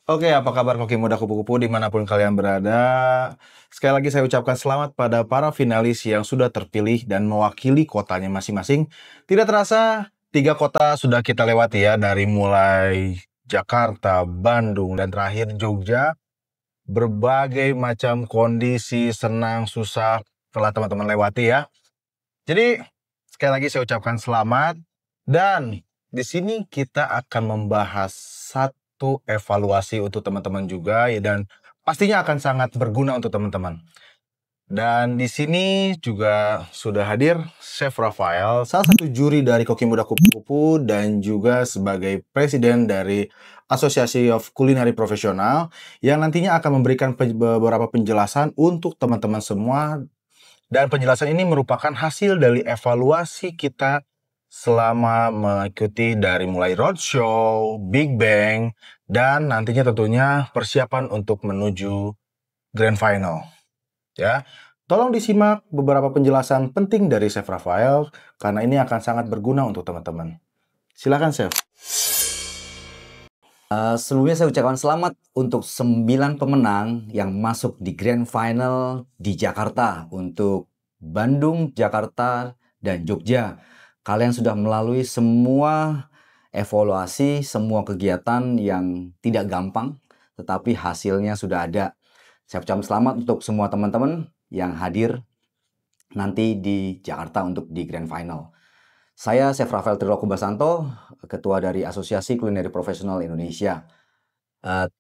Oke, apa kabar koki muda kupu-kupu dimanapun kalian berada? Sekali lagi saya ucapkan selamat pada para finalis yang sudah terpilih dan mewakili kotanya masing-masing. Tidak terasa, 3 kota sudah kita lewati ya, dari mulai Jakarta, Bandung, dan terakhir Jogja. Berbagai macam kondisi, senang, susah, telah teman-teman lewati ya. Jadi, sekali lagi saya ucapkan selamat. Dan di sini kita akan membahas satu evaluasi untuk teman-teman juga ya, dan pastinya akan sangat berguna untuk teman-teman. Dan di sini juga sudah hadir Chef Rafael, salah satu juri dari Koki Muda Kupu-Kupu dan juga sebagai presiden dari Asosiasi of Culinary Profesional yang nantinya akan memberikan beberapa penjelasan untuk teman-teman semua. Dan penjelasan ini merupakan hasil dari evaluasi kita selama mengikuti dari mulai roadshow, Big Bang, dan nantinya tentunya persiapan untuk menuju Grand Final. Ya, tolong disimak beberapa penjelasan penting dari Chef Rafael karena ini akan sangat berguna untuk teman-teman. Silakan, Chef. Sebelumnya saya ucapkan selamat untuk 9 pemenang yang masuk di Grand Final di Jakarta untuk Bandung, Jakarta, dan Jogja. Kalian sudah melalui semua evaluasi, semua kegiatan yang tidak gampang, tetapi hasilnya sudah ada. Saya ucapkan selamat untuk semua teman-teman yang hadir nanti di Jakarta untuk di Grand Final. Saya Chef Rafael Triloku Basanto, Ketua dari Asosiasi Kulineri Profesional Indonesia.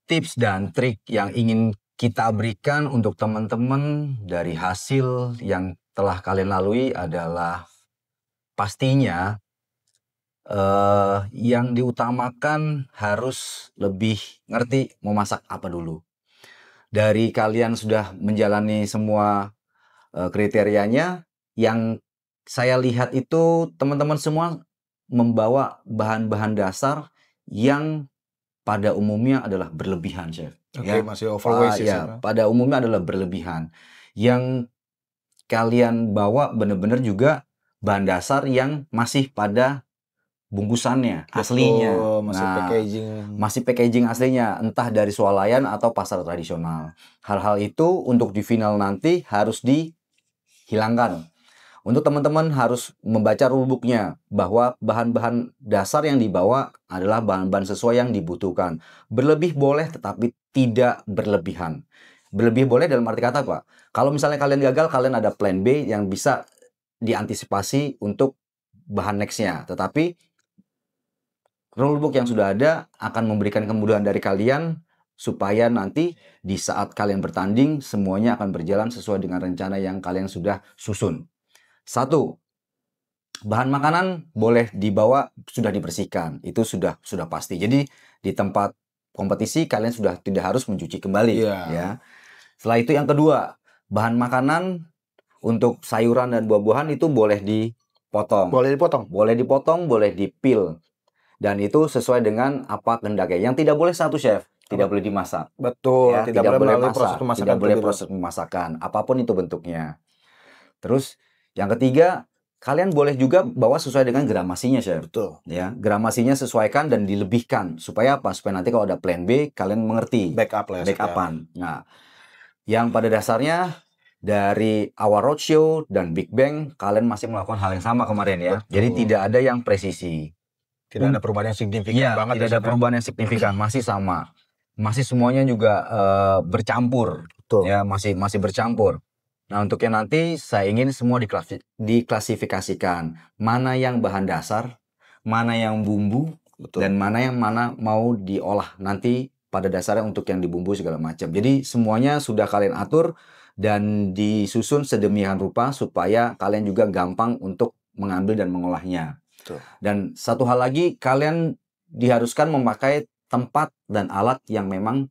Tips dan trik yang ingin kita berikan untuk teman-teman dari hasil yang telah kalian lalui adalah pastinya yang diutamakan harus lebih ngerti mau masak apa dulu. Dari kalian sudah menjalani semua kriterianya, yang saya lihat itu teman-teman semua membawa bahan-bahan dasar yang pada umumnya adalah berlebihan, Chef. Oke, masih overweight sih, Chef. Pada umumnya adalah berlebihan. Yang kalian bawa benar-benar juga bahan dasar yang masih pada bungkusannya, aslinya. Masih packaging. Masih packaging aslinya, entah dari swalayan atau pasar tradisional. Hal-hal itu untuk di final nanti harus dihilangkan. Untuk teman-teman harus membaca rulebooknya bahwa bahan-bahan dasar yang dibawa adalah bahan-bahan sesuai yang dibutuhkan. Berlebih boleh tetapi tidak berlebihan. Berlebih boleh dalam arti kata apa? Kalau misalnya kalian gagal, kalian ada plan B yang bisa diantisipasi untuk bahan nextnya. Tetapi rulebook yang sudah ada akan memberikan kemudahan dari kalian supaya nanti di saat kalian bertanding semuanya akan berjalan sesuai dengan rencana yang kalian sudah susun. 1. Bahan makanan boleh dibawa sudah dibersihkan. Itu sudah pasti. Jadi di tempat kompetisi kalian sudah tidak harus mencuci kembali. Ya. Setelah itu yang kedua, bahan makanan untuk sayuran dan buah-buahan itu boleh dipotong. Boleh dipotong, boleh dipil. Dan itu sesuai dengan apa kehendaknya. Yang tidak boleh satu, Chef. Tidak boleh dimasak. Betul, ya, tidak boleh masak. Tidak boleh proses pemasakan. Apapun itu bentuknya. Terus yang ketiga, kalian boleh juga bawa sesuai dengan gramasinya, Chef. Betul. Ya, gramasinya sesuaikan dan dilebihkan. Supaya apa? Supaya nanti kalau ada plan B, kalian mengerti. Backupan. Nah, yang pada dasarnya dari awal roadshow dan Big Bang, kalian masih melakukan hal yang sama kemarin ya. Betul. Jadi tidak ada yang presisi. Tidak ada perubahan yang signifikan banget. Tidak ada perubahan yang signifikan, masih sama. Masih semuanya juga bercampur. Betul. Ya, masih bercampur. Nah, untuk yang nanti saya ingin semua diklasifikasikan. Mana yang bahan dasar, mana yang bumbu, betul, dan mana mau diolah nanti pada dasarnya untuk yang dibumbu segala macam. Jadi semuanya sudah kalian atur dan disusun sedemikian rupa supaya kalian juga gampang untuk mengambil dan mengolahnya. Betul. Dan satu hal lagi, kalian diharuskan memakai tempat dan alat yang memang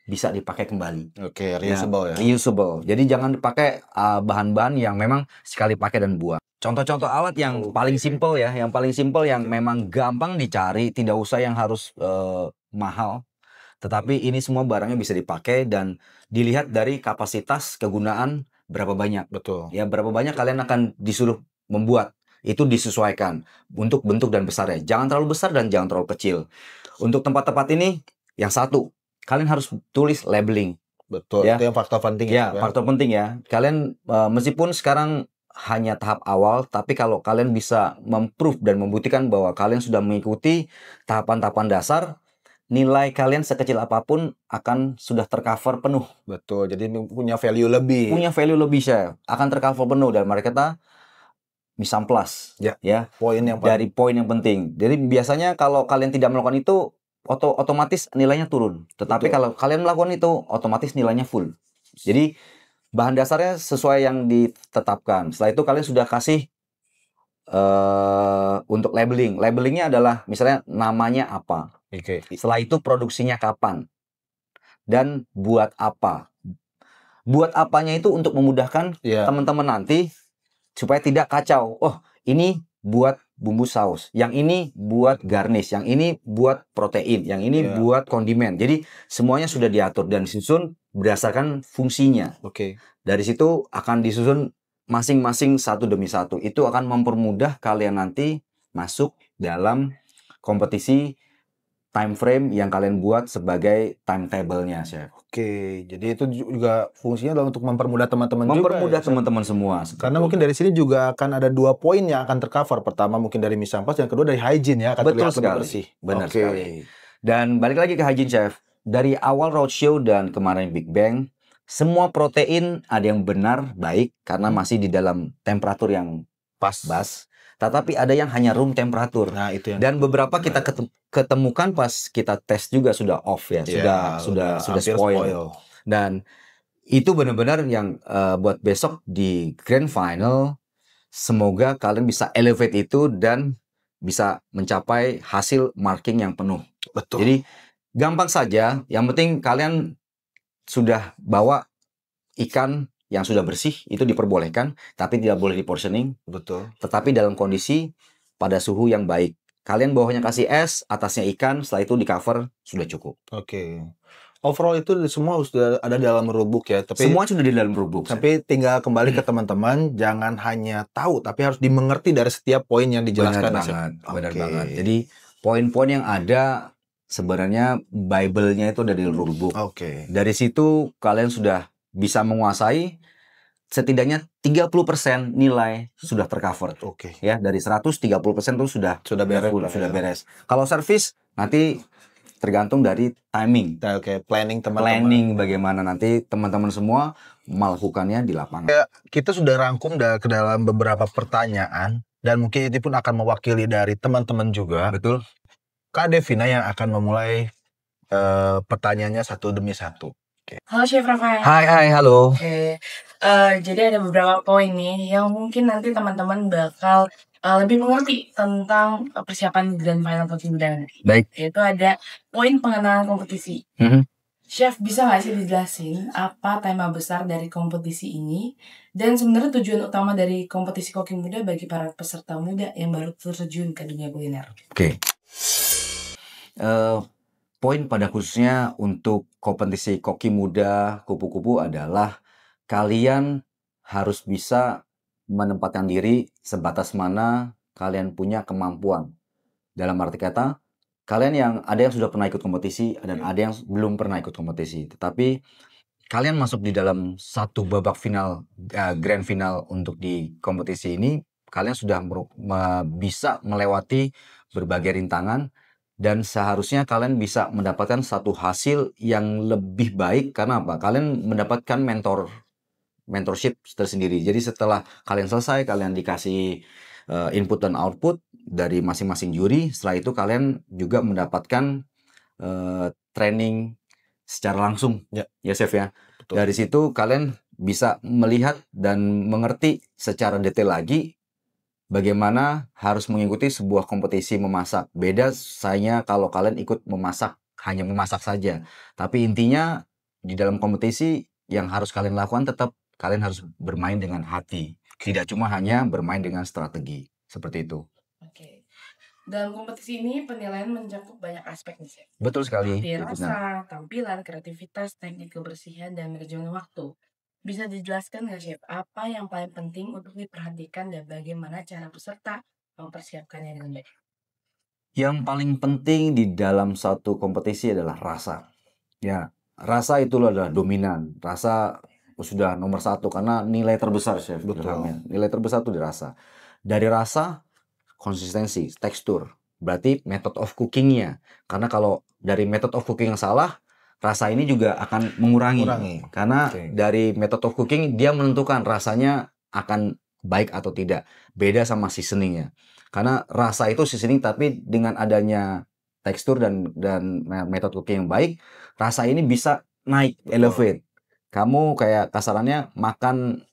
bisa dipakai kembali. Oke, reusable ya. Reusable. Jadi jangan dipakai bahan-bahan yang memang sekali pakai dan buang. Contoh-contoh alat yang paling simple ya, yang paling simple yang memang gampang dicari, tidak usah yang harus mahal. Tetapi ini semua barangnya bisa dipakai dan dilihat dari kapasitas kegunaan berapa banyak. Betul. Ya, berapa banyak kalian akan disuruh membuat. Itu disesuaikan untuk bentuk dan besarnya. Jangan terlalu besar dan jangan terlalu kecil. Untuk tempat-tempat ini, yang satu, kalian harus tulis labeling. Betul, Ya. itu yang faktor penting Ya, ya. faktor penting ya. Kalian meskipun sekarang hanya tahap awal, tapi kalau kalian bisa memprove dan membuktikan bahwa kalian sudah mengikuti tahapan-tahapan dasar, nilai kalian sekecil apapun akan sudah tercover penuh. Betul, jadi punya value lebih. Punya value lebih, Chef. Akan tercover penuh dan mereka kata misam plus. Ya, Ya. poin yang Dari poin yang penting. Jadi biasanya kalau kalian tidak melakukan itu, otomatis nilainya turun. Tetapi Betul. kalau kalian melakukan itu, otomatis nilainya full. Jadi bahan dasarnya sesuai yang ditetapkan. Setelah itu kalian sudah kasih untuk labeling. Labelingnya adalah misalnya namanya apa. Oke. Setelah itu produksinya kapan dan buat apa. Buat apanya itu untuk memudahkan Ya. teman-teman nanti supaya tidak kacau. Oh, ini buat bumbu saus, yang ini buat garnish, yang ini buat protein, yang ini Ya. buat kondimen. Jadi semuanya sudah diatur dan disusun berdasarkan fungsinya. Oke. Dari situ akan disusun masing-masing satu demi satu. Itu akan mempermudah kalian nanti masuk dalam kompetisi time frame yang kalian buat sebagai timetable-nya, Chef. Oke, jadi itu juga fungsinya adalah untuk mempermudah teman-teman juga. Mempermudah ya, teman-teman semua. Karena mungkin dari sini juga akan ada 2 poin yang akan tercover. Pertama mungkin dari misam plus, yang kedua dari hygiene ya, akan Betul terlihat lebih sekali. bersih. Benar Oke. sekali. Dan balik lagi ke hygiene, Chef. Dari awal roadshow dan kemarin Big Bang, semua protein ada yang benar baik karena masih di dalam temperatur yang Pas. Tetapi ada yang hanya room temperatur. Nah, itu yang Dan beberapa kita ketemukan pas kita tes juga sudah off ya, sudah hampir spoil. Dan itu benar-benar yang buat besok di grand final, semoga kalian bisa elevate itu dan bisa mencapai hasil marking yang penuh. Betul. Jadi gampang saja, yang penting kalian sudah bawa ikan yang sudah bersih, itu diperbolehkan, tapi tidak boleh di-portioning. Betul. Tetapi dalam kondisi pada suhu yang baik. Kalian bawahnya kasih es, atasnya ikan, setelah itu di cover, sudah cukup. Oke. Overall itu semua sudah ada dalam rulebook ya, tapi semua sudah di dalam rulebook. Tapi tinggal kembali ke teman-teman, jangan hanya tahu, tapi harus dimengerti dari setiap poin yang dijelaskan. Benar banget. Jadi poin-poin yang ada sebenarnya Bible-nya itu ada di rulebook. Oke. Dari situ kalian sudah bisa menguasai setidaknya 30% nilai sudah tercover. Oke. Ya, dari 100 30% itu sudah beres. Sudah beres. Kalau service nanti tergantung dari timing. Oke, planning teman-teman. Planning bagaimana nanti teman-teman semua melakukannya di lapangan. Ya, kita sudah rangkum ke dalam beberapa pertanyaan dan mungkin itu pun akan mewakili dari teman-teman juga. Betul. Kak Devina yang akan memulai pertanyaannya satu demi satu. Oke. Halo Chef Rafael. Hai, halo. Oke. Jadi ada beberapa poin nih yang mungkin nanti teman-teman bakal lebih mengerti tentang persiapan Grand Final Coaching Bidang nanti. Baik. Yaitu ada poin pengenalan kompetisi. Chef, bisa nggak sih dijelasin apa tema besar dari kompetisi ini dan sebenarnya tujuan utama dari kompetisi koki muda bagi para peserta muda yang baru terjun ke dunia kuliner? Oke. Poin pada khususnya untuk kompetisi koki muda kupu-kupu adalah kalian harus bisa menempatkan diri sebatas mana kalian punya kemampuan. Dalam arti kata, kalian yang ada yang sudah pernah ikut kompetisi dan ada yang belum pernah ikut kompetisi. Tetapi kalian masuk di dalam satu babak final, grand final untuk di kompetisi ini, kalian sudah bisa melewati berbagai rintangan dan seharusnya kalian bisa mendapatkan satu hasil yang lebih baik. Karena apa? Kalian mendapatkan mentorship tersendiri. Jadi setelah kalian selesai, kalian dikasih input dan output dari masing-masing juri. Setelah itu kalian juga mendapatkan training secara langsung. Ya Chef ya. Betul. Dari situ kalian bisa melihat dan mengerti secara detail lagi bagaimana harus mengikuti sebuah kompetisi memasak. Beda saya kalau kalian ikut memasak, hanya memasak saja. Tapi intinya di dalam kompetisi yang harus kalian lakukan tetap kalian harus bermain dengan hati. Tidak cuma hanya bermain dengan strategi. Seperti itu. Oke. Dalam kompetisi ini penilaian mencakup banyak aspek nih, Chef. Betul sekali. Rasa, tampilan, kreativitas, teknik kebersihan, dan manajemen waktu. Bisa dijelaskan nggak, Chef, apa yang paling penting untuk diperhatikan dan bagaimana cara peserta mempersiapkannya dengan baik? Yang paling penting di dalam satu kompetisi adalah rasa. Ya, rasa itu adalah dominan. Rasa sudah nomor satu karena nilai terbesar chef. Betul. Ilham, ya. Nilai terbesar itu di rasa. Dari rasa, konsistensi, tekstur. Berarti method of cookingnya. Karena kalau dari method of cooking yang salah, rasa ini juga akan mengurangi. Karena dari method of cooking dia menentukan rasanya akan baik atau tidak. Beda sama seasoningnya. Karena rasa itu seasoning, tapi dengan adanya tekstur dan method cooking yang baik, rasa ini bisa naik, elevate. Kamu kayak kasarannya makan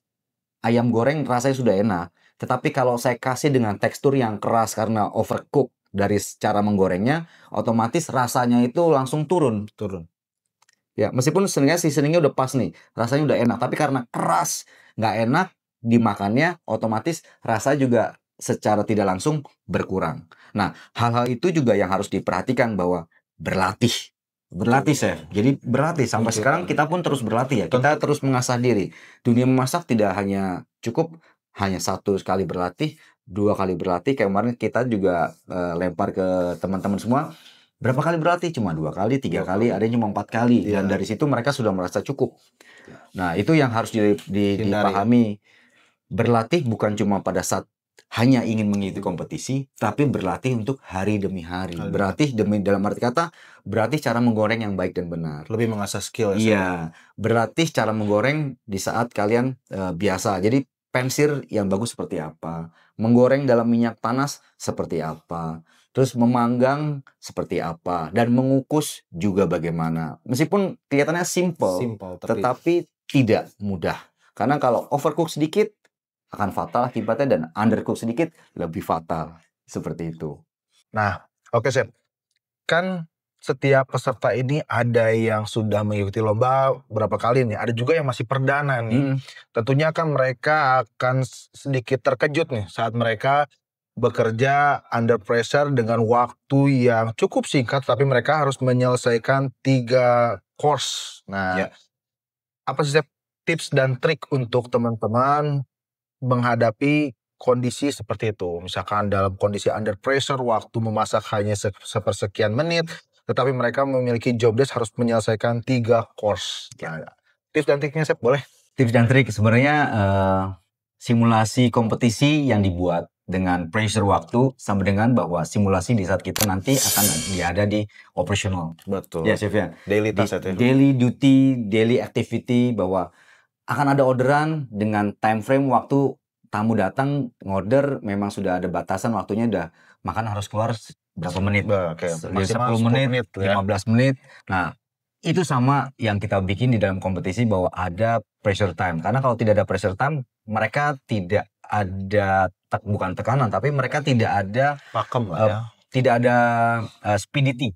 ayam goreng rasanya sudah enak. Tetapi kalau saya kasih dengan tekstur yang keras karena overcook dari cara menggorengnya, otomatis rasanya itu langsung turun. Ya, meskipun sebenarnya seasoningnya udah pas nih, rasanya udah enak. Tapi karena keras, nggak enak dimakannya, otomatis rasa juga secara tidak langsung berkurang. Nah, hal-hal itu juga yang harus diperhatikan bahwa berlatih. Berlatih, chef. Jadi berlatih. Sampai sekarang kita pun terus berlatih ya. Kita terus mengasah diri. Dunia memasak tidak hanya cukup hanya 1 kali berlatih, 2 kali berlatih. Kayak kemarin kita juga lempar ke teman-teman semua. Berapa kali berlatih? Cuma 2 kali, 3 kali, ada yang cuma 4 kali. Dan dari situ mereka sudah merasa cukup. Nah, itu yang harus dipahami. Berlatih bukan cuma pada saat hanya ingin mengikuti kompetisi, tapi berlatih untuk hari demi hari. Berlatih dalam arti kata, berlatih cara menggoreng yang baik dan benar. Lebih mengasah skill. Iya, berlatih cara menggoreng di saat kalian biasa. Jadi pensir yang bagus seperti apa, menggoreng dalam minyak panas seperti apa, terus memanggang seperti apa, dan mengukus juga bagaimana. Meskipun kelihatannya simple, tetapi tidak mudah. Karena kalau overcook sedikit akan fatal akibatnya, dan undercook sedikit lebih fatal. Seperti itu. Nah, oke chef. Kan setiap peserta ini ada yang sudah mengikuti lomba berapa kali nih, ada juga yang masih perdana nih. Tentunya kan mereka akan sedikit terkejut nih saat mereka bekerja under pressure dengan waktu yang cukup singkat, tapi mereka harus menyelesaikan 3 course. Nah, apa sih chef tips dan trik untuk teman-teman menghadapi kondisi seperti itu? Misalkan dalam kondisi under pressure, waktu memasak hanya sepersekian menit, tetapi mereka memiliki job desk harus menyelesaikan 3 course. Nah, tips dan triknya chef boleh? Tips dan trik sebenarnya simulasi kompetisi yang dibuat dengan pressure waktu sama dengan bahwa simulasi di saat kita nanti akan ada di operational. Betul. Ya chef ya. Daily task itu. Daily duty, daily activity, bahwa akan ada orderan dengan time frame waktu tamu datang ngorder, memang sudah ada batasan waktunya, udah makan harus keluar berapa menit. Maksimal 10 menit, ya. 15 menit. Nah, itu sama yang kita bikin di dalam kompetisi, bahwa ada pressure time. Karena kalau tidak ada pressure time, mereka tidak ada bukan tekanan, tapi mereka tidak ada pakem ya. Tidak ada speedity.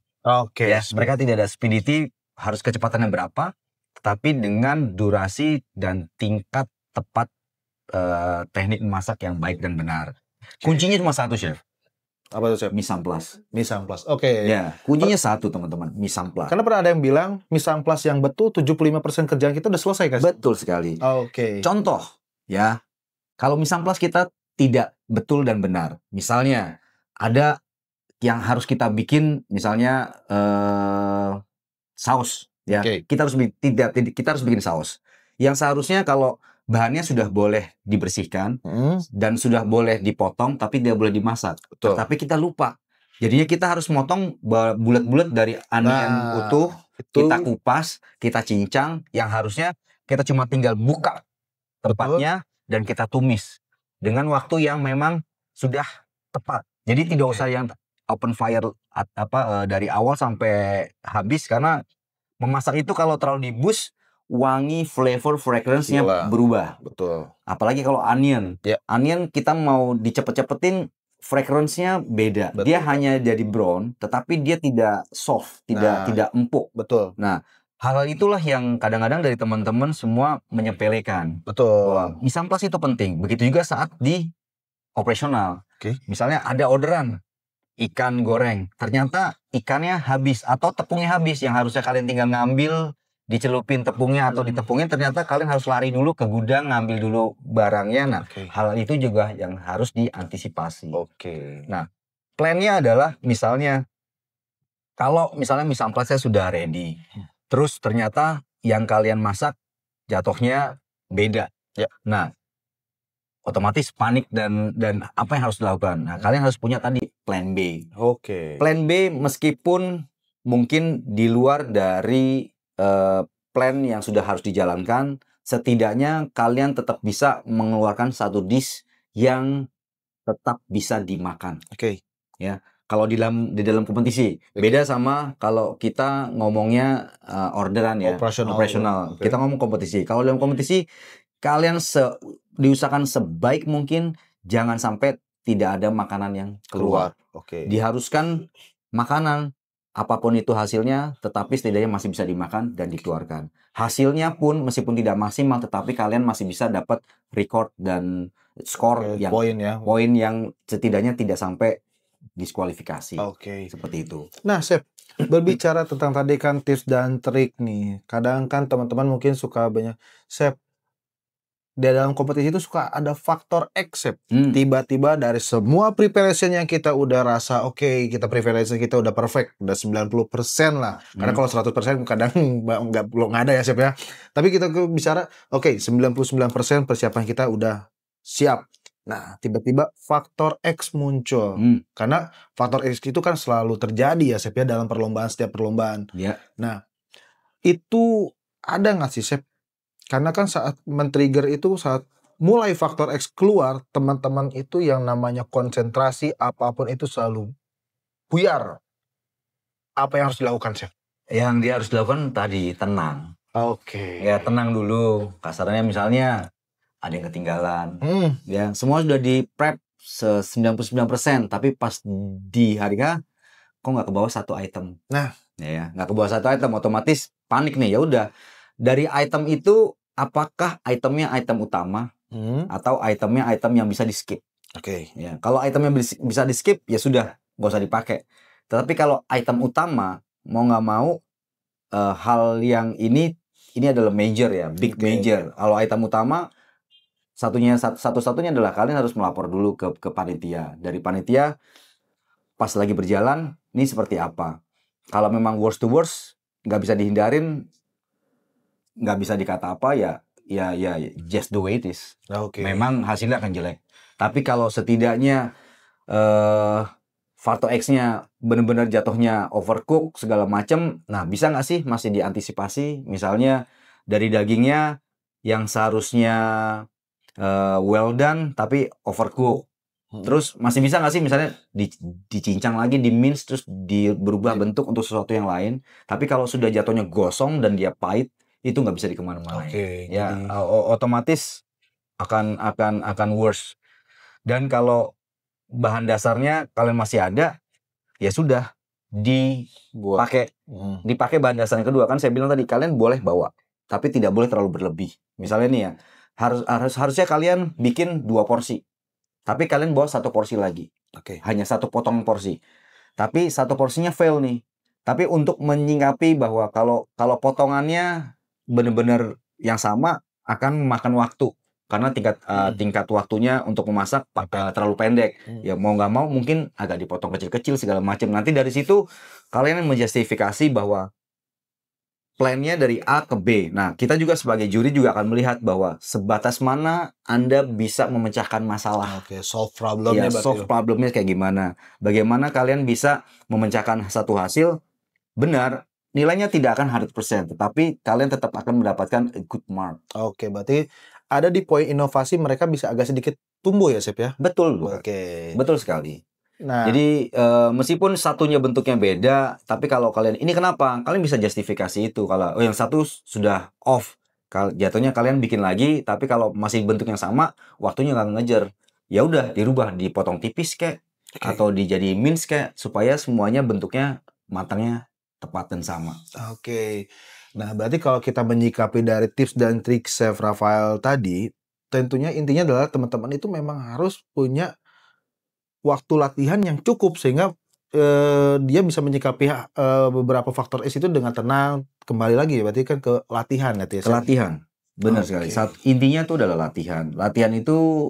Ya, mereka tidak ada speedity, harus kecepatannya berapa, tetapi dengan durasi dan tingkat tepat teknik memasak yang baik dan benar. Kuncinya cuma satu, chef. Apa tuh chef? Mise en place. Mise en place. Oke. Ya, kuncinya satu teman-teman, mise en place. Karena pernah ada yang bilang mise en place yang betul 75% kerjaan kita udah selesai kan? Betul sekali. Contoh ya, kalau mise en place kita tidak betul dan benar. Misalnya ada yang harus kita bikin, misalnya saus ya. Kita harus bikin saus. Yang seharusnya kalau bahannya sudah boleh dibersihkan dan sudah boleh dipotong, tapi tidak boleh dimasak. Tapi kita lupa. Jadinya kita harus motong bulat-bulat dari onion utuh, kita kupas, kita cincang, yang harusnya kita cuma tinggal buka tempatnya dan kita tumis dengan waktu yang memang sudah tepat. Jadi tidak usah yang open fire dari awal sampai habis, karena memasak itu kalau terlalu dibus, wangi, flavor, fragrance-nya berubah. Betul. Apalagi kalau onion. Onion kita mau dicepet-cepetin, fragrance-nya beda. Betul. Dia hanya jadi brown, tetapi dia tidak soft, tidak empuk. Betul. Nah, hal itulah yang kadang-kadang dari teman-teman semua menyepelekan. Betul. Bahwa mise en place itu penting. Begitu juga saat di operasional. Misalnya ada orderan ikan goreng, ternyata ikannya habis atau tepungnya habis, yang harusnya kalian tinggal ngambil, dicelupin tepungnya atau ditepungin, ternyata kalian harus lari dulu ke gudang ngambil dulu barangnya. Nah, hal itu juga yang harus diantisipasi. Nah, plannya adalah misalnya kalau misalnya mise en place-nya sudah ready, terus ternyata yang kalian masak jatuhnya beda. Ya. Nah, otomatis panik dan apa yang harus dilakukan? Nah, kalian harus punya tadi plan B. Oke. Plan B meskipun mungkin di luar dari plan yang sudah harus dijalankan, setidaknya kalian tetap bisa mengeluarkan satu dish yang tetap bisa dimakan. Oke. Ya, kalau di dalam kompetisi beda sama kalau kita ngomongnya orderan ya, operasional. Oke. Kita ngomong kompetisi. Kalau dalam kompetisi kalian diusahakan sebaik mungkin jangan sampai tidak ada makanan yang keluar. Oke. Diharuskan makanan apapun itu hasilnya, tetapi setidaknya masih bisa dimakan dan dikeluarkan. Hasilnya pun meskipun tidak maksimal, tetapi kalian masih bisa dapat record dan skor yang poin yang setidaknya tidak sampai diskualifikasi. Oke. Seperti itu. Nah, Chef, berbicara tentang tadi kan tips dan trik nih. Kadang kan teman-teman mungkin suka banyak, Chef, di dalam kompetisi itu suka ada faktor X, Chef. Tiba-tiba dari semua preparation yang kita udah rasa oke, kita preparation kita udah perfect, udah 90% lah. Karena kalau 100% kadang belum ada ya, Chef ya. Tapi kita bicara oke, 99% persiapan kita udah siap. Nah, tiba-tiba faktor X muncul. Karena faktor X itu kan selalu terjadi ya, Chef ya, dalam setiap perlombaan. Ya. Nah, itu ada nggak sih, Chef? Karena kan saat men-trigger itu, saat mulai faktor X keluar, teman-teman itu yang namanya konsentrasi apapun itu selalu buyar. Apa yang harus dilakukan, Chef? Yang dia harus dilakukan tadi, tenang. Oke. Ya, tenang dulu. Kasarnya misalnya ada yang ketinggalan. Ya, semua sudah di-prep 99%, tapi pas di hari H kok nggak ke bawah satu item. Nah, ya, nggak ke bawah satu item, otomatis panik nih. Ya udah. Dari item itu, apakah itemnya item utama atau itemnya item yang bisa di-skip? Oke. Ya, kalau item yang bisa di-skip, ya sudah, nggak usah dipakai. Tetapi kalau item utama, mau nggak mau, hal yang ini adalah major ya, big major. Kalau item utama, satu-satunya adalah kalian harus melapor dulu ke panitia. Dari panitia, pas lagi berjalan, ini seperti apa? Kalau memang worst to worst, nggak bisa dihindarin, nggak bisa dikata apa ya just the way it is. Memang hasilnya akan jelek. Tapi kalau setidaknya faktor X-nya benar-benar jatuhnya overcook segala macam, nah bisa nggak sih masih diantisipasi? Misalnya dari dagingnya yang seharusnya well done tapi overcook. Terus masih bisa nggak sih misalnya dicincang lagi, di-mince, terus berubah bentuk untuk sesuatu yang lain. Tapi kalau sudah jatuhnya gosong dan dia pahit, itu nggak bisa dikemana-mana. Ya, otomatis akan worse. Dan kalau bahan dasarnya kalian masih ada, ya sudah dipakai bahan dasar yang kedua. Kan saya bilang tadi kalian boleh bawa, tapi tidak boleh terlalu berlebih. Misalnya nih ya, harusnya kalian bikin 2 porsi, tapi kalian bawa 1 porsi lagi. Hanya 1 potongan porsi. Tapi 1 porsinya fail nih. Tapi untuk menyingkapi bahwa kalau potongannya benar-benar yang sama akan memakan waktu. Karena tingkat waktunya untuk memasak terlalu pendek. Ya mau nggak mau mungkin agak dipotong kecil-kecil segala macam. Nanti dari situ kalian menjustifikasi bahwa plannya dari A ke B. Nah, kita juga sebagai juri juga akan melihat bahwa sebatas mana Anda bisa memecahkan masalah. Solve problemnya. Ya, solve problemnya kayak gimana. Bagaimana kalian bisa memecahkan satu hasil benar. Nilainya tidak akan 100%, tetapi kalian tetap akan mendapatkan a good mark. Oke, berarti ada di poin inovasi mereka bisa agak sedikit tumbuh ya, Chef ya? Betul. Betul sekali. Nah, jadi meskipun satunya bentuknya beda, tapi kalau kalian ini kenapa? Kalian bisa justifikasi itu. Kalau yang satu sudah off, jatuhnya kalian bikin lagi, tapi kalau masih bentuk yang sama, waktunya nggak ngejar. Ya udah dirubah, dipotong tipis kayak atau dijadi mince kayak supaya semuanya bentuknya matangnya tepat dan sama. Nah, berarti kalau kita menyikapi dari tips dan trik Chef Rafael tadi, tentunya intinya adalah teman-teman itu memang harus punya waktu latihan yang cukup sehingga dia bisa menyikapi beberapa faktor S itu dengan tenang. Kembali lagi berarti kan ke latihan ya, Ke latihan. Benar sekali. Intinya itu adalah latihan. Latihan itu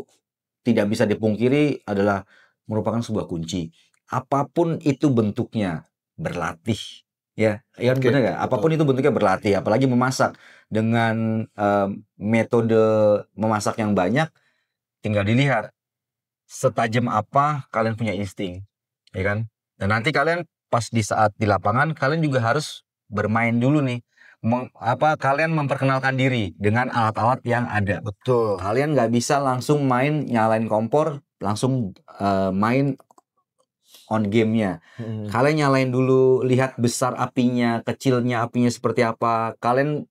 tidak bisa dipungkiri adalah merupakan sebuah kunci. Apapun itu bentuknya, berlatih. Ya, ya Oke, benar nggak? Apapun itu bentuknya berlatih, apalagi memasak dengan metode memasak yang banyak, tinggal dilihat setajam apa kalian punya insting, ya kan? Dan nanti kalian pas di saat di lapangan, kalian juga harus bermain dulu nih, kalian memperkenalkan diri dengan alat-alat yang ada. betul. Kalian nggak bisa langsung main nyalain kompor, langsung main on gamenya. Mm. Kalian nyalain dulu, lihat besar apinya, kecilnya apinya seperti apa. Kalian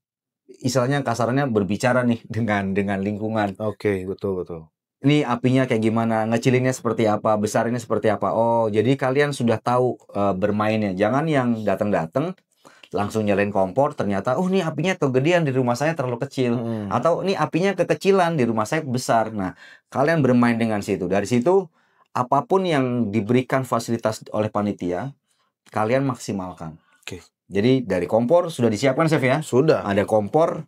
istilahnya kasarnya berbicara nih dengan lingkungan. Oke, betul betul. Ini apinya kayak gimana, ngecilinnya seperti apa, besarnya seperti apa. Oh, jadi kalian sudah tahu bermainnya. Jangan yang datang-datang langsung nyalain kompor, ternyata nih apinya kegedean, di rumah saya terlalu kecil. Mm. Atau nih apinya kekecilan, di rumah saya besar. Nah, kalian bermain dengan situ. Dari situ apapun yang diberikan fasilitas oleh panitia, kalian maksimalkan. Oke. Jadi dari kompor sudah disiapkan, Chef ya? Sudah. Ada kompor,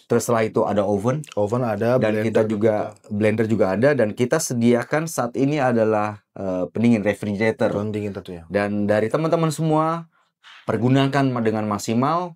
terus setelah itu ada oven, Oven ada, dan kita juga blender juga ada, dan kita sediakan saat ini adalah pendingin refrigerator. pendingin tentunya. Dan dari teman-teman semua, pergunakan dengan maksimal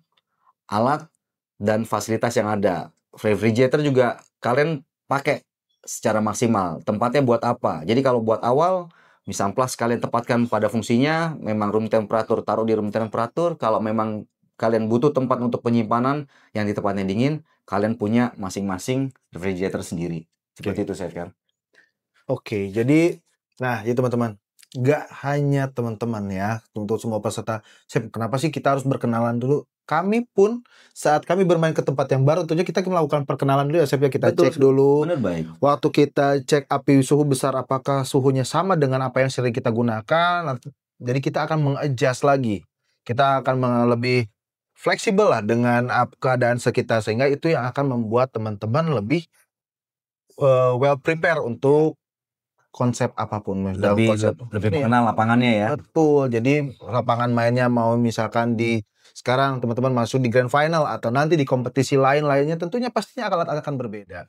alat dan fasilitas yang ada. Refrigerator juga kalian pakai secara maksimal. Tempatnya buat apa? Jadi kalau buat awal, misal plus kalian tempatkan pada fungsinya, memang room temperatur, taruh di room temperatur. Kalau memang kalian butuh tempat untuk penyimpanan yang di tempatnya dingin, kalian punya masing-masing refrigerator sendiri. Seperti itu, Chef kan? Oke, jadi nah ya teman-teman, nggak hanya teman-teman ya, untuk semua peserta. Chef, kenapa sih kita harus berkenalan dulu? Kami pun saat kami bermain ke tempat yang baru, tentunya kita melakukan perkenalan dulu ya, Chef ya. Kita Betul, cek dulu. Benar baik. Waktu kita cek api suhu besar, apakah suhunya sama dengan apa yang sering kita gunakan. Jadi kita akan mengadjust lagi. Kita akan lebih fleksibel lah dengan keadaan sekitar, sehingga itu yang akan membuat teman-teman lebih well prepare untuk konsep apapun. Dalam konsep Lebih ini ya. mengenal lapangannya ya. Betul. Jadi lapangan mainnya mau misalkan di sekarang teman-teman masuk di grand final atau nanti di kompetisi lain-lainnya, tentunya pastinya akan berbeda.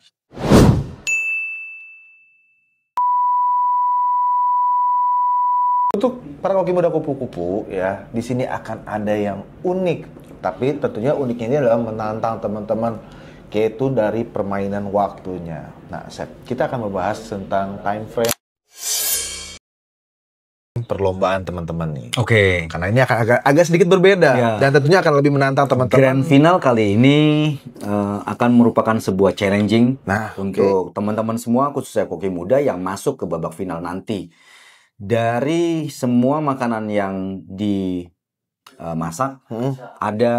Untuk para koki muda kupu-kupu ya, di sini akan ada yang unik. Tapi tentunya uniknya ini adalah menantang teman-teman, yaitu dari permainan waktunya. Nah, kita akan membahas tentang time frame perlombaan teman-teman nih. Oke. Karena ini akan agak sedikit berbeda Ya. dan tentunya akan lebih menantang teman-teman. Grand final kali ini akan merupakan sebuah challenging Nah, untuk teman-teman semua, khususnya koki muda yang masuk ke babak final nanti. Dari semua makanan yang dimasak, ada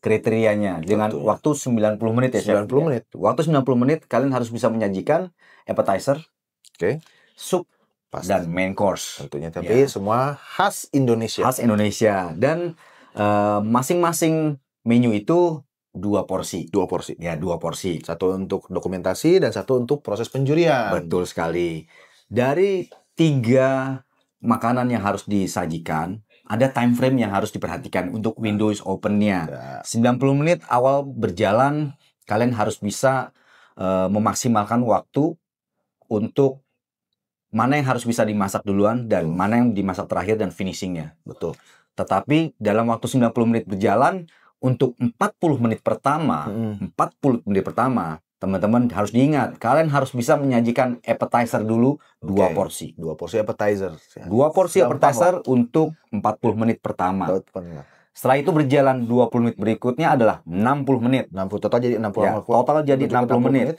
kriterianya dengan Betul. waktu 90 menit ya, Chef? 90 menit. Waktu 90 menit kalian harus bisa menyajikan appetizer, Oke. sup, Pasti. dan main course. Tentunya, tapi Ya. semua khas Indonesia. Khas Indonesia. Dan masing-masing menu itu 2 porsi. 2 porsi. Ya, 2 porsi. Satu untuk dokumentasi dan satu untuk proses penjurian. Betul sekali. Dari 3 makanan yang harus disajikan, ada time frame yang harus diperhatikan untuk windows open-nya. Ya. 90 menit awal berjalan, kalian harus bisa memaksimalkan waktu untuk mana yang harus bisa dimasak duluan dan mana yang dimasak terakhir dan finishingnya. Betul. Tetapi dalam waktu 90 menit berjalan, untuk 40 menit pertama, 40 menit pertama, teman-teman harus diingat, kalian harus bisa menyajikan appetizer dulu 2 porsi. 2 porsi appetizer. 2 porsi appetizer untuk 40 menit pertama. Setelah itu berjalan 20 menit berikutnya adalah 60 menit. 60 total jadi 60. Ya, total jadi 60 menit.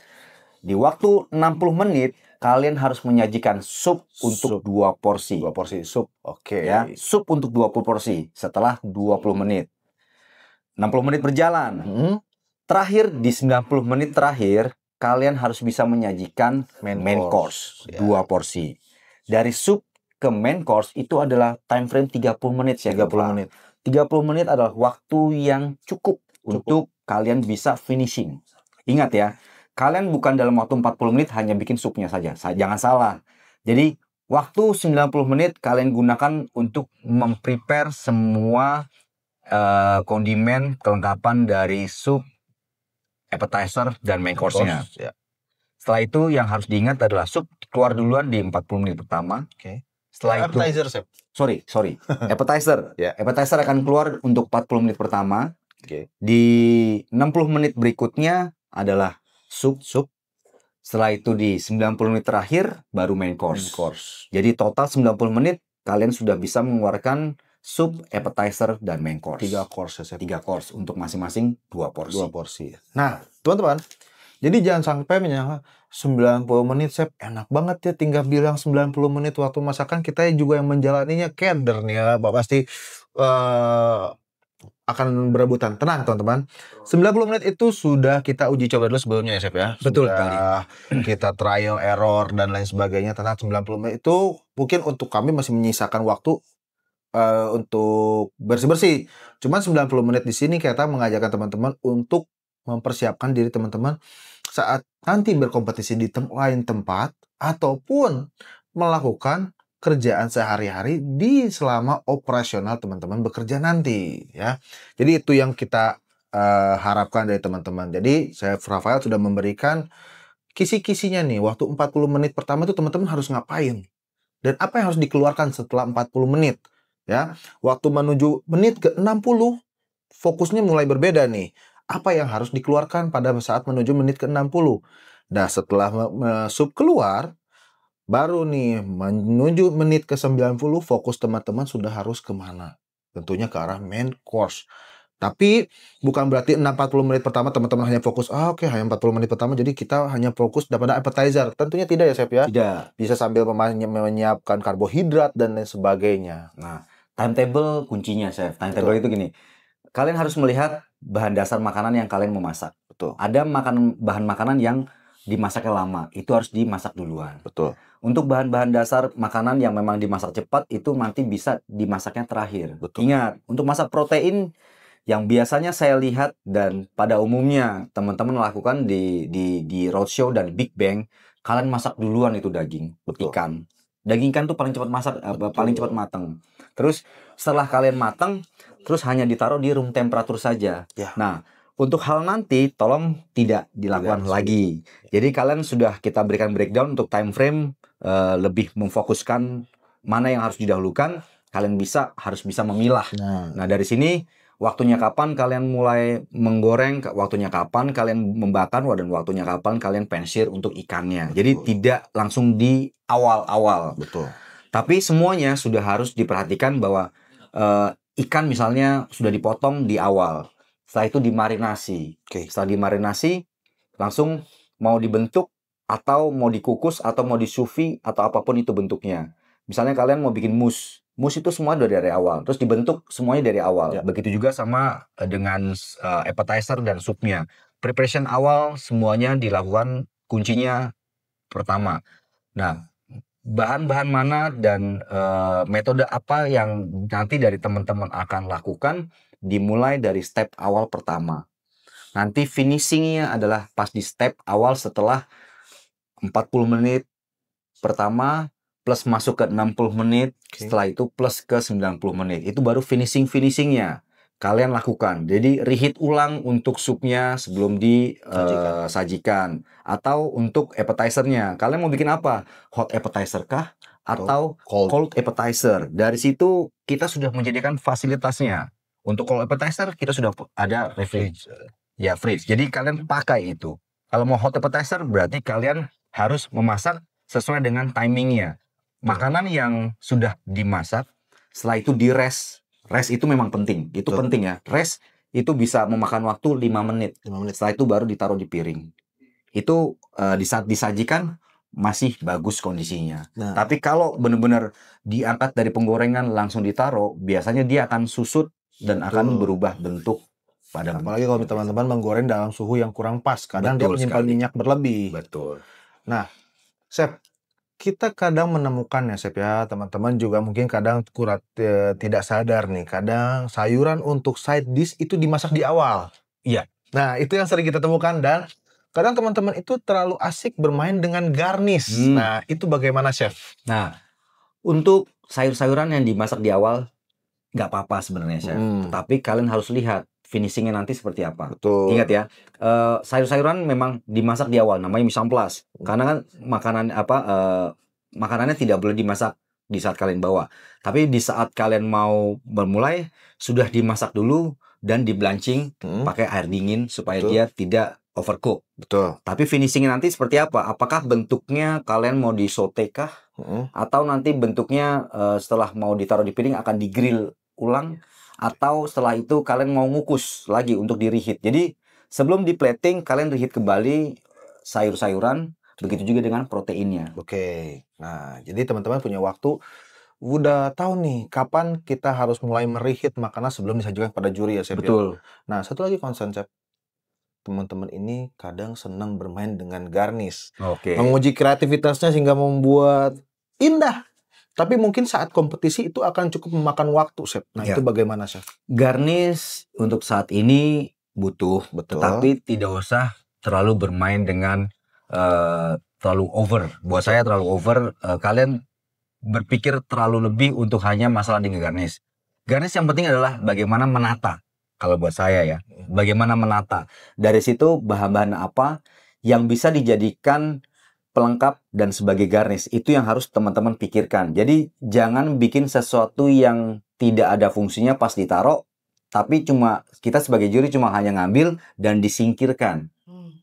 Di waktu 60 menit, kalian harus menyajikan sup untuk 2 porsi. 2 porsi sup. Oke. Ya, sup untuk 20 porsi setelah 20 menit. 60 menit berjalan. Terakhir di 90 menit terakhir, kalian harus bisa menyajikan main course. 2 porsi. Dari sup ke main course itu adalah time frame 30 menit ya. 30 menit. 30 menit adalah waktu yang cukup untuk kalian bisa finishing. Ingat ya, kalian bukan dalam waktu 40 menit hanya bikin supnya saja. Jangan salah. Jadi, waktu 90 menit kalian gunakan untuk memprepare semua kondimen, kelengkapan dari sup, appetizer, dan main course-nya. Ya. Setelah itu yang harus diingat adalah sup keluar duluan di 40 menit pertama. Oke. Setelah itu, appetizer, Chef. sorry, appetizer. Ya. Appetizer akan keluar untuk 40 menit pertama. Oke. Di 60 menit berikutnya adalah sup. Setelah itu di 90 menit terakhir baru main course. Jadi total 90 menit kalian sudah bisa mengeluarkan sup, appetizer, dan main course. 3 course, Chef. 3 course untuk masing-masing 2 porsi. 2 porsi. Nah, teman-teman, jadi jangan sampai menyangka 90 menit, Chef, enak banget ya, tinggal bilang 90 menit waktu masakan, kita juga yang menjalaninya keder nih ya, pasti akan berebutan. Tenang, teman-teman. 90 menit itu sudah kita uji coba dulu sebelumnya ya, Chef ya. Betul Sudah kita trial, error, dan lain sebagainya. Tenang, 90 menit itu mungkin untuk kami masih menyisakan waktu untuk bersih-bersih. Cuman 90 menit di sini kita mengajarkan teman-teman untuk mempersiapkan diri teman-teman saat nanti berkompetisi di lain tempat ataupun melakukan kerjaan sehari-hari di selama operasional teman-teman bekerja nanti ya. Jadi itu yang kita harapkan dari teman-teman. Jadi Chef Rafael sudah memberikan kisi-kisinya nih. Waktu 40 menit pertama itu teman-teman harus ngapain dan apa yang harus dikeluarkan setelah 40 menit ya. Waktu menuju menit ke 60 fokusnya mulai berbeda nih. Apa yang harus dikeluarkan pada saat menuju menit ke 60. Nah, setelah sup keluar, baru nih menuju menit ke 90 fokus teman-teman sudah harus kemana? Tentunya ke arah main course. Tapi bukan berarti 40 menit pertama teman-teman hanya fokus, hanya 40 menit pertama jadi kita hanya fokus pada appetizer. Tentunya tidak ya, Chef ya? Tidak. Bisa sambil menyiapkan karbohidrat dan lain sebagainya. Nah, timetable kuncinya, Chef. Timetable itu gini. Kalian harus melihat bahan dasar makanan yang kalian mau masak. Betul. Ada bahan makanan yang dimasaknya lama, itu harus dimasak duluan. Betul. Untuk bahan-bahan dasar makanan yang memang dimasak cepat, itu nanti bisa dimasaknya terakhir. Betul. Ingat, untuk masak protein yang biasanya saya lihat dan pada umumnya teman-teman lakukan di roadshow dan Big Bang, kalian masak duluan itu daging, ikan. Daging ikan tuh paling cepat masak, paling cepat matang. Terus setelah kalian matang, terus hanya ditaruh di room temperatur saja. Ya. Nah, untuk hal nanti tolong tidak dilakukan lagi. Jadi kalian sudah kita berikan breakdown untuk time frame, lebih memfokuskan mana yang harus didahulukan. Kalian harus bisa memilah. Nah, dari sini waktunya kapan kalian mulai menggoreng, waktunya kapan kalian membakar, dan waktunya kapan kalian pensil untuk ikannya. Jadi tidak langsung di awal-awal. Betul. Tapi semuanya sudah harus diperhatikan bahwa ikan misalnya sudah dipotong di awal. Setelah itu dimarinasi. Setelah dimarinasi, langsung mau dibentuk atau mau dikukus atau mau disufi atau apapun itu bentuknya. Misalnya kalian mau bikin mousse. Mousse itu semua dari awal. Terus dibentuk semuanya dari awal. Ya. Begitu juga sama dengan appetizer dan supnya. Preparation awal semuanya dilakukan kuncinya pertama. Nah, bahan-bahan mana dan metode apa yang nanti dari teman-teman akan lakukan dimulai dari step awal pertama. Nanti finishingnya adalah pas di step awal setelah 40 menit pertama plus masuk ke 60 menit, setelah itu plus ke 90 menit. Itu baru finishingnya kalian lakukan. Jadi reheat ulang untuk supnya sebelum disajikan. Atau untuk appetizernya. Kalian mau bikin apa? Hot appetizer kah? Atau cold appetizer. Dari situ kita sudah menjadikan fasilitasnya. Untuk cold appetizer kita sudah ada fridge. Ya, fridge. Jadi kalian pakai itu. Kalau mau hot appetizer berarti kalian harus memasak sesuai dengan timingnya. Makanan yang sudah dimasak, setelah itu di rest. Rest itu memang penting. Itu penting ya. Rest itu bisa memakan waktu 5 menit. 5 menit. Setelah itu baru ditaruh di piring. Itu di saat disajikan masih bagus kondisinya. Nah. Tapi kalau benar-benar diangkat dari penggorengan langsung ditaruh, biasanya dia akan susut dan akan berubah bentuk. Apalagi kalau teman-teman menggoreng dalam suhu yang kurang pas. Kadang dia menyimpan minyak berlebih. Betul. Nah, Chef, kita kadang menemukan ya, Chef ya, teman-teman juga mungkin kadang tidak sadar nih, kadang sayuran untuk side dish itu dimasak di awal. Iya. Nah, itu yang sering kita temukan dan kadang teman-teman itu terlalu asik bermain dengan garnish. Nah, itu bagaimana, Chef? Nah, untuk sayur-sayuran yang dimasak di awal nggak apa-apa sebenarnya, Chef. Tapi kalian harus lihat finishingnya nanti seperti apa. Betul. Ingat ya, sayur-sayuran memang dimasak di awal, namanya mise en place. Karena kan makanannya tidak boleh dimasak di saat kalian bawa. Tapi di saat kalian mau bermulai, sudah dimasak dulu dan di blanching pakai air dingin supaya Betul. dia tidak overcook. Betul. Tapi finishingnya nanti seperti apa? Apakah bentuknya kalian mau di saute kah? Atau nanti bentuknya setelah mau ditaruh di piring akan di-grill ulang? Atau setelah itu kalian mau ngukus lagi untuk di-reheat? Jadi sebelum di plating kalian reheat kembali sayur-sayuran. Begitu juga dengan proteinnya. Oke. Nah, jadi teman-teman punya waktu, udah tahu nih kapan kita harus mulai mereheat makanan sebelum disajikan pada juri ya, Chef ya. Betul. Nah, satu lagi concern, Chef. Teman-teman ini kadang senang bermain dengan garnish. Oke. Menguji kreativitasnya sehingga membuat indah. Tapi mungkin saat kompetisi itu akan cukup memakan waktu, Chef. Nah, Ya. itu bagaimana, Chef? Garnish untuk saat ini butuh, Betul. tetapi tidak usah terlalu bermain dengan terlalu over. Buat saya terlalu over. Kalian berpikir terlalu lebih untuk hanya masalah dengan garnish. Garnish yang penting adalah bagaimana menata. Kalau buat saya ya, bagaimana menata. Dari situ bahan-bahan apa yang bisa dijadikan pelengkap dan sebagai garnish. Itu yang harus teman-teman pikirkan. Jadi jangan bikin sesuatu yang tidak ada fungsinya pas ditaruh, tapi cuma kita sebagai juri cuma hanya ngambil dan disingkirkan.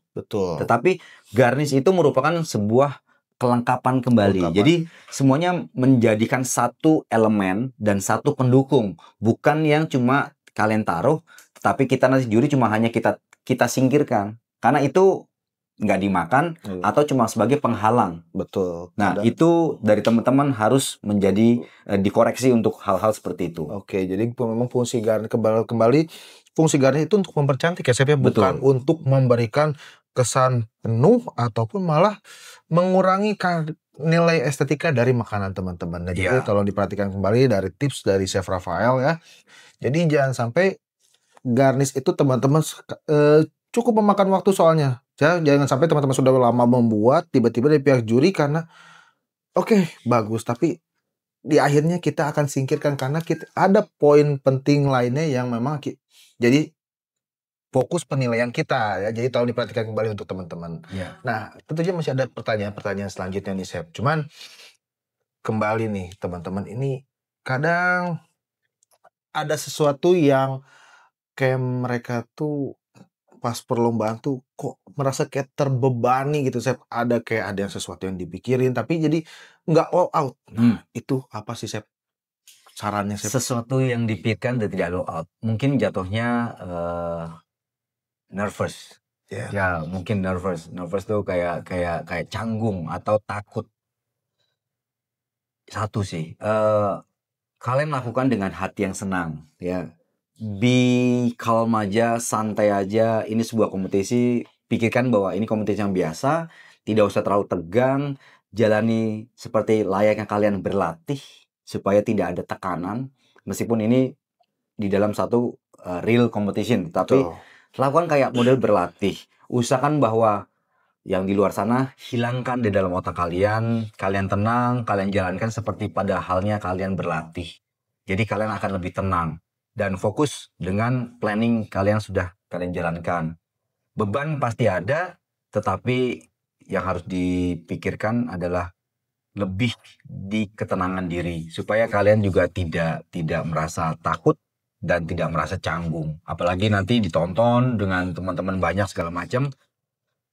Betul. Tetapi garnish itu merupakan sebuah kelengkapan kembali. Kelengkapan. Jadi semuanya menjadikan satu elemen dan satu pendukung, bukan yang cuma kalian taruh, tetapi kita nanti juri cuma hanya kita singkirkan. Karena itu nggak dimakan atau cuma sebagai penghalang. Betul. Nah, itu dari teman-teman harus menjadi dikoreksi untuk hal-hal seperti itu. Oke, jadi memang fungsi garnish kembali fungsi garnish itu untuk mempercantik ya, Chef ya, bukan Betul. untuk memberikan kesan penuh ataupun malah mengurangi nilai estetika dari makanan teman-teman. Dan juga Iya. kalau diperhatikan kembali dari tips dari Chef Rafael ya. Jadi jangan sampai garnish itu teman-teman cukup memakan waktu soalnya. Jangan sampai teman-teman sudah lama membuat tiba-tiba dari pihak juri karena oke, bagus tapi di akhirnya kita akan singkirkan karena kita ada poin penting lainnya yang memang jadi fokus penilaian kita ya. Jadi tolong diperhatikan kembali untuk teman-teman. Iya. Nah, tentunya masih ada pertanyaan-pertanyaan selanjutnya nih, Chef. Cuman kembali nih teman-teman, ini kadang ada sesuatu yang kayak mereka tuh pas perlombaan tuh kok merasa kayak terbebani gitu, Chef. Ada yang sesuatu yang dipikirin tapi jadi nggak all out. Nah, itu apa sih, Chef? Sarannya, Chef? Sesuatu yang dipikirkan dan tidak all out. Mungkin jatuhnya nervous. Ya. Ya, mungkin nervous. Nervous tuh kayak canggung atau takut. Satu sih, kalian lakukan dengan hati yang senang, ya. Be calm aja, santai aja. Ini sebuah kompetisi. Pikirkan bahwa ini kompetisi yang biasa. Tidak usah terlalu tegang. Jalani seperti layaknya kalian berlatih supaya tidak ada tekanan. Meskipun ini di dalam satu real competition, tapi lakukan kayak model berlatih. Usahakan bahwa yang di luar sana hilangkan di dalam otak kalian. Kalian tenang, kalian jalankan seperti pada halnya kalian berlatih. Jadi kalian akan lebih tenang dan fokus dengan planning kalian sudah kalian jalankan. Beban pasti ada, tetapi yang harus dipikirkan adalah lebih di ketenangan diri supaya kalian juga tidak merasa takut dan tidak merasa canggung. Apalagi nanti ditonton dengan teman-teman banyak segala macam.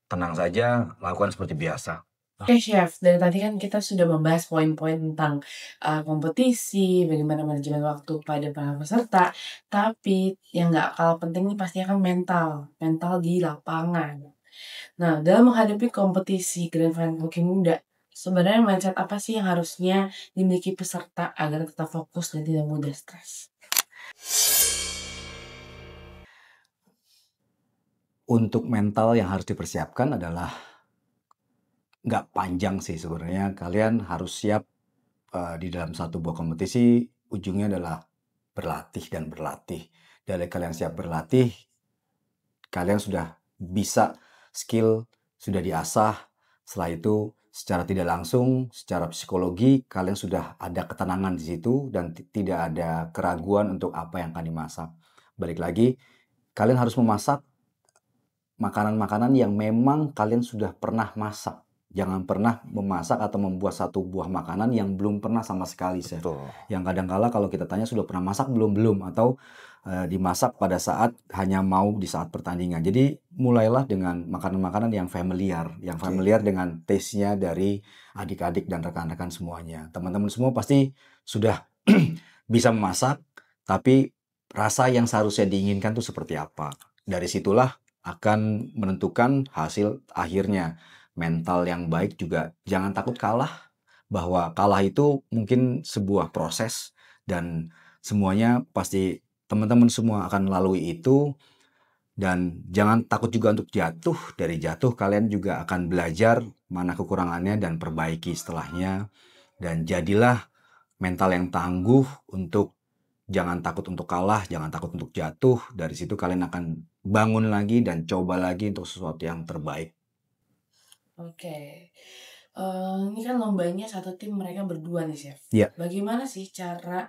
Tenang saja, lakukan seperti biasa. Oke, Chef. Dari tadi kan kita sudah membahas poin-poin tentang kompetisi, bagaimana manajemen waktu pada para peserta. Tapi yang nggak kalah penting nih pastinya kan mental di lapangan. Nah, dalam menghadapi kompetisi Grand Final Hoki Muda, sebenarnya mindset apa sih yang harusnya dimiliki peserta agar tetap fokus dan tidak mudah stres? Untuk mental yang harus dipersiapkan adalah nggak panjang sih sebenarnya. Kalian harus siap di dalam satu buah kompetisi. Ujungnya adalah berlatih dan berlatih. Dari kalian siap berlatih, kalian sudah bisa skill, sudah diasah. Setelah itu secara tidak langsung, secara psikologi, kalian sudah ada ketenangan di situ dan tidak ada keraguan untuk apa yang akan dimasak. Balik lagi, kalian harus memasak makanan-makanan yang memang kalian sudah pernah masak. Jangan pernah memasak atau membuat satu buah makanan yang belum pernah sama sekali, chef. Betul. Yang kadang-kala kalau kita tanya sudah pernah masak belum atau dimasak pada saat hanya mau di saat pertandingan. Jadi mulailah dengan makanan-makanan yang familiar dengan taste-nya dari adik-adik dan rekan-rekan semuanya. Teman-teman semua pasti sudah bisa memasak, tapi rasa yang seharusnya diinginkan tuh seperti apa. Dari situlah akan menentukan hasil akhirnya. Mental yang baik juga jangan takut kalah, bahwa kalah itu mungkin sebuah proses dan semuanya pasti teman-teman semua akan melalui itu. Dan jangan takut juga untuk jatuh. Dari jatuh kalian juga akan belajar mana kekurangannya dan perbaiki setelahnya. Dan jadilah mental yang tangguh untuk jangan takut untuk kalah, jangan takut untuk jatuh. Dari situ kalian akan bangun lagi dan coba lagi untuk sesuatu yang terbaik. Oke. Ini kan lombanya satu tim mereka berdua nih, Chef. Iya. Bagaimana sih cara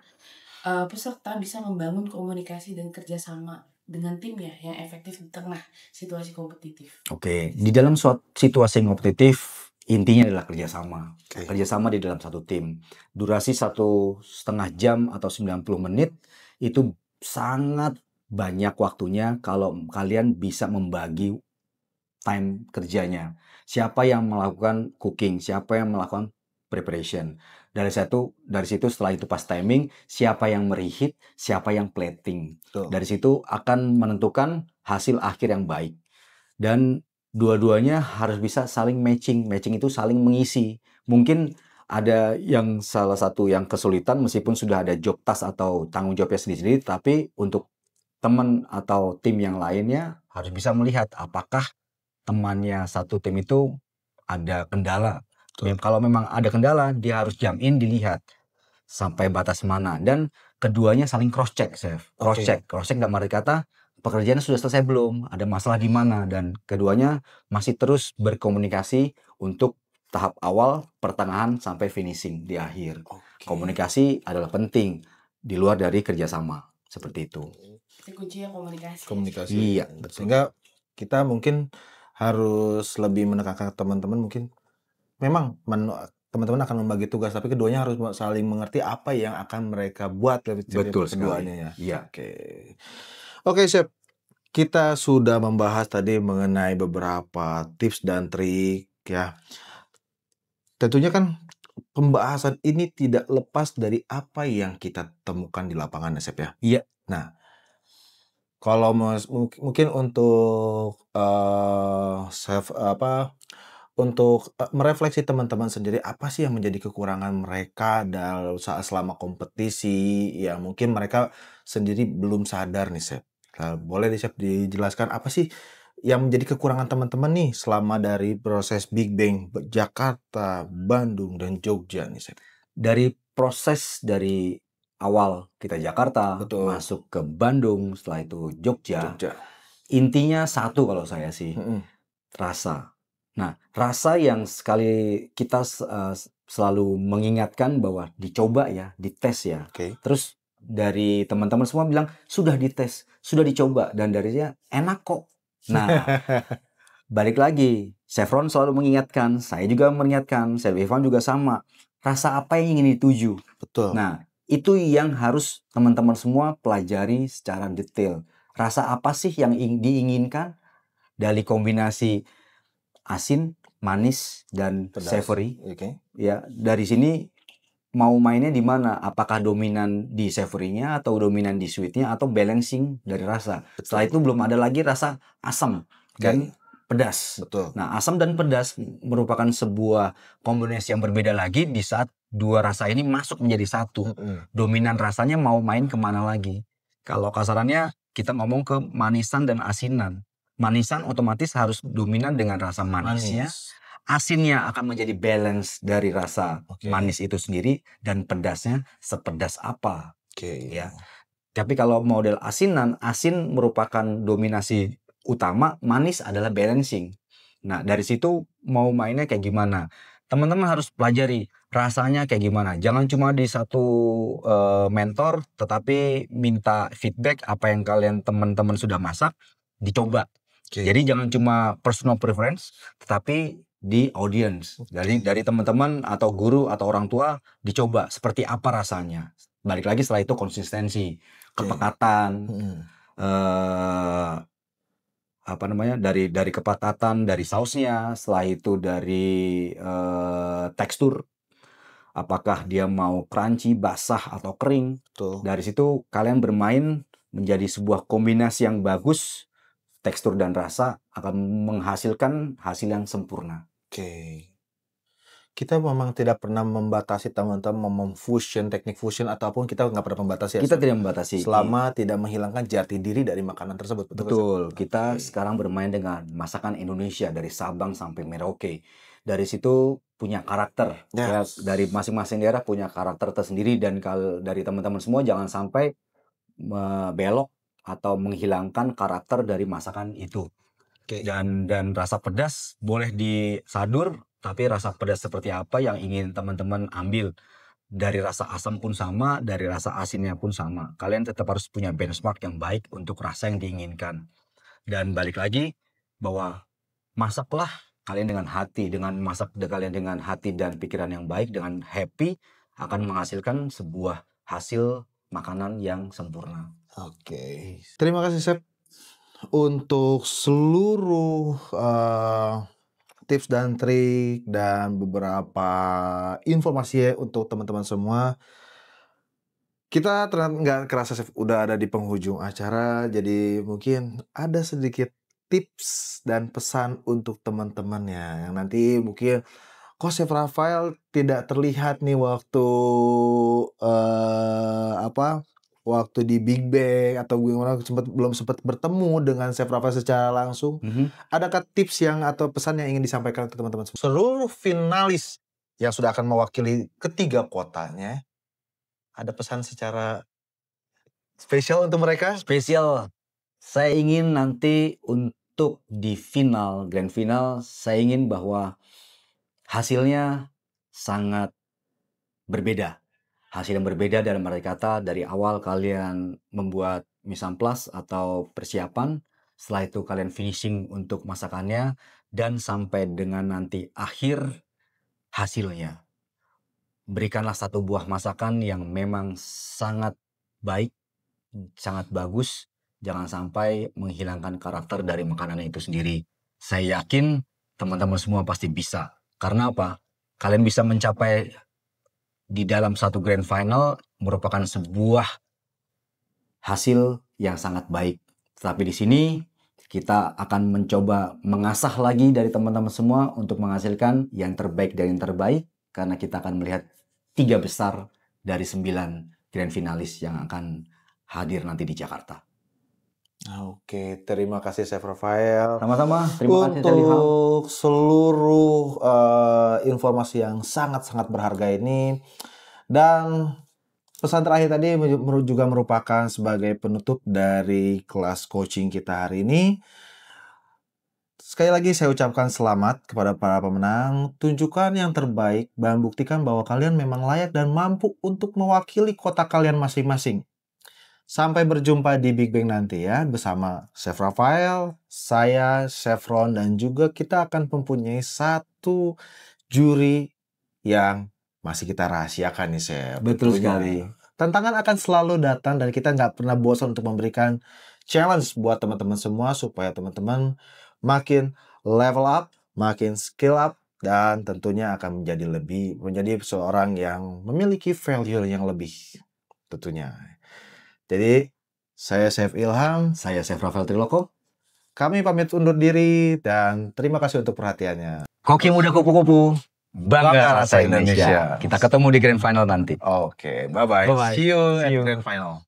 peserta bisa membangun komunikasi dan kerjasama dengan timnya yang efektif di tengah situasi kompetitif? Oke, di dalam suatu situasi kompetitif intinya adalah kerjasama. Oke. Kerjasama di dalam satu tim. Durasi 1,5 jam atau 90 menit itu sangat banyak waktunya kalau kalian bisa membagi time kerjanya. Siapa yang melakukan cooking, siapa yang melakukan preparation. Dari situ setelah itu pas timing, siapa yang mereheat, siapa yang plating. Betul. Dari situ akan menentukan hasil akhir yang baik. Dan dua-duanya harus bisa saling matching. Matching itu saling mengisi. Mungkin ada yang salah satu yang kesulitan meskipun sudah ada job task atau tanggung jawabnya sendiri-sendiri, tapi untuk teman atau tim yang lainnya harus bisa melihat apakah temannya satu tim itu ada kendala. Kalau memang ada kendala, dia harus jump in, dilihat sampai batas mana. Dan keduanya saling cross check, chef. Cross check dalam arti kata pekerjaannya sudah selesai belum, ada masalah di mana, dan keduanya masih terus berkomunikasi untuk tahap awal, pertengahan sampai finishing di akhir. Komunikasi adalah penting di luar dari kerjasama seperti itu. Itu kuncinya komunikasi. Komunikasi. Iya, Sehingga kita mungkin harus lebih menekankan teman-teman, mungkin memang teman-teman akan membagi tugas, tapi keduanya harus saling mengerti apa yang akan mereka buat dari Betul keduanya ya. Iya. Oke, Chef. Kita sudah membahas tadi mengenai beberapa tips dan trik ya. Tentunya kan pembahasan ini tidak lepas dari apa yang kita temukan di lapangan ya, Chef ya. Iya. Nah, kalau mungkin untuk merefleksi teman-teman sendiri, apa sih yang menjadi kekurangan mereka selama kompetisi yang mungkin mereka sendiri belum sadar nih, Chef. Boleh nih, Chef, dijelaskan apa sih yang menjadi kekurangan teman-teman nih selama dari proses Big Bang Jakarta, Bandung, dan Jogja nih, Chef? Dari proses dari awal kita Jakarta, Betul. masuk ke Bandung, setelah itu Jogja. Intinya satu kalau saya sih, rasa. Nah, rasa yang sekali kita selalu mengingatkan bahwa dicoba ya, dites ya. Terus dari teman-teman semua bilang, sudah dites, sudah dicoba, dan darinya enak kok. Nah, balik lagi, Chef Ron selalu mengingatkan, saya juga mengingatkan, Chef Ivan juga sama. Rasa apa yang ingin dituju? Betul. Nah, itu yang harus teman-teman semua pelajari secara detail. Rasa apa sih yang diinginkan dari kombinasi asin, manis, dan savory? Ya, dari sini mau mainnya di mana? Apakah dominan di savory-nya atau dominan di sweet-nya atau balancing dari rasa? Setelah itu belum ada lagi rasa asam dan pedas. Betul. Nah, asam dan pedas merupakan sebuah kombinasi yang berbeda lagi di saat dua rasa ini masuk menjadi satu. Dominan rasanya mau main kemana lagi? Kalau kasarannya kita ngomong ke manisan dan asinan. Manisan otomatis harus dominan dengan rasa manisnya. Asinnya akan menjadi balance dari rasa manis itu sendiri, dan pedasnya sepedas apa. Ya. Tapi kalau model asinan, asin merupakan dominasi utama, manis adalah balancing. Nah, dari situ mau mainnya kayak gimana? Teman-teman harus pelajari rasanya kayak gimana. Jangan cuma di satu mentor, tetapi minta feedback apa yang kalian teman-teman sudah masak, dicoba. Jadi jangan cuma personal preference, tetapi di audience. Dari teman-teman atau guru atau orang tua dicoba seperti apa rasanya. Balik lagi setelah itu konsistensi, kepekatan, apa namanya, dari kepekatan dari sausnya, setelah itu dari tekstur, apakah dia mau crunchy, basah atau kering. Dari situ kalian bermain menjadi sebuah kombinasi yang bagus, tekstur dan rasa akan menghasilkan hasil yang sempurna. Oke. Kita memang tidak pernah membatasi teman-teman memfusion, teknik fusion ataupun kita nggak pernah membatasi. Kita tidak membatasi. Selama tidak menghilangkan jati diri dari makanan tersebut. Betul. Kita sekarang bermain dengan masakan Indonesia dari Sabang sampai Merauke. Dari situ punya karakter. Ya, dari masing-masing daerah punya karakter tersendiri, dan kalau dari teman-teman semua jangan sampai belok atau menghilangkan karakter dari masakan itu. Dan rasa pedas boleh disadur, tapi rasa pedas seperti apa yang ingin teman-teman ambil. Dari rasa asam pun sama, dari rasa asinnya pun sama. Kalian tetap harus punya benchmark yang baik untuk rasa yang diinginkan. Dan balik lagi bahwa masaklah kalian dengan hati, kalian dengan hati dan pikiran yang baik, dengan happy, akan menghasilkan sebuah hasil makanan yang sempurna. Oke. Terima kasih Chef untuk seluruh tips dan trik dan beberapa informasi untuk teman-teman semua. Kita ternyata nggak kerasa Chef udah ada di penghujung acara, jadi mungkin ada sedikit tips dan pesan untuk teman-temannya yang nanti mungkin kok Chef Rafael tidak terlihat nih waktu waktu di Big Bang atau gimana, belum sempat bertemu dengan Chef Rafael secara langsung. Adakah tips yang atau pesan yang ingin disampaikan ke teman-teman semua? Seluruh finalis yang sudah akan mewakili ketiga kotanya, ada pesan secara spesial untuk mereka? Spesial. Saya ingin nanti untuk di final, grand final, saya ingin bahwa hasilnya sangat berbeda. Hasil yang berbeda dalam arti kata, dari awal kalian membuat mise en place atau persiapan, setelah itu kalian finishing untuk masakannya, dan sampai dengan nanti akhir hasilnya. Berikanlah satu buah masakan yang memang sangat baik, sangat bagus, jangan sampai menghilangkan karakter dari makanan itu sendiri. Saya yakin teman-teman semua pasti bisa. Karena apa? Kalian bisa mencapai di dalam satu grand final merupakan sebuah hasil yang sangat baik. Tapi di sini kita akan mencoba mengasah lagi dari teman-teman semua untuk menghasilkan yang terbaik dari yang terbaik, karena kita akan melihat 3 besar dari 9 grand finalis yang akan hadir nanti di Jakarta. Oke, terima kasih Chef Rafael. Sama-sama, terima kasih untuk seluruh informasi yang sangat-sangat berharga ini. Dan pesan terakhir tadi juga merupakan sebagai penutup dari kelas coaching kita hari ini. Sekali lagi saya ucapkan selamat kepada para pemenang. Tunjukkan yang terbaik dan buktikan bahwa kalian memang layak dan mampu untuk mewakili kota kalian masing-masing. Sampai berjumpa di Big Bang nanti ya, bersama Chef Rafael, saya, Chef Ron, dan juga kita akan mempunyai satu juri yang masih kita rahasiakan nih Chef. Betul sekali. Tantangan akan selalu datang dan kita nggak pernah bosan untuk memberikan challenge buat teman-teman semua supaya teman-teman makin level up, makin skill up, dan tentunya akan menjadi seorang yang memiliki value yang lebih tentunya. Jadi, saya Chef Ilham. Saya Chef Rafael Triloko. Kami pamit undur diri dan terima kasih untuk perhatiannya. Koki muda kupu-kupu, bangga rasa Indonesia. Kita ketemu di grand final nanti. Oke, bye-bye. Bye-bye. See you at grand final.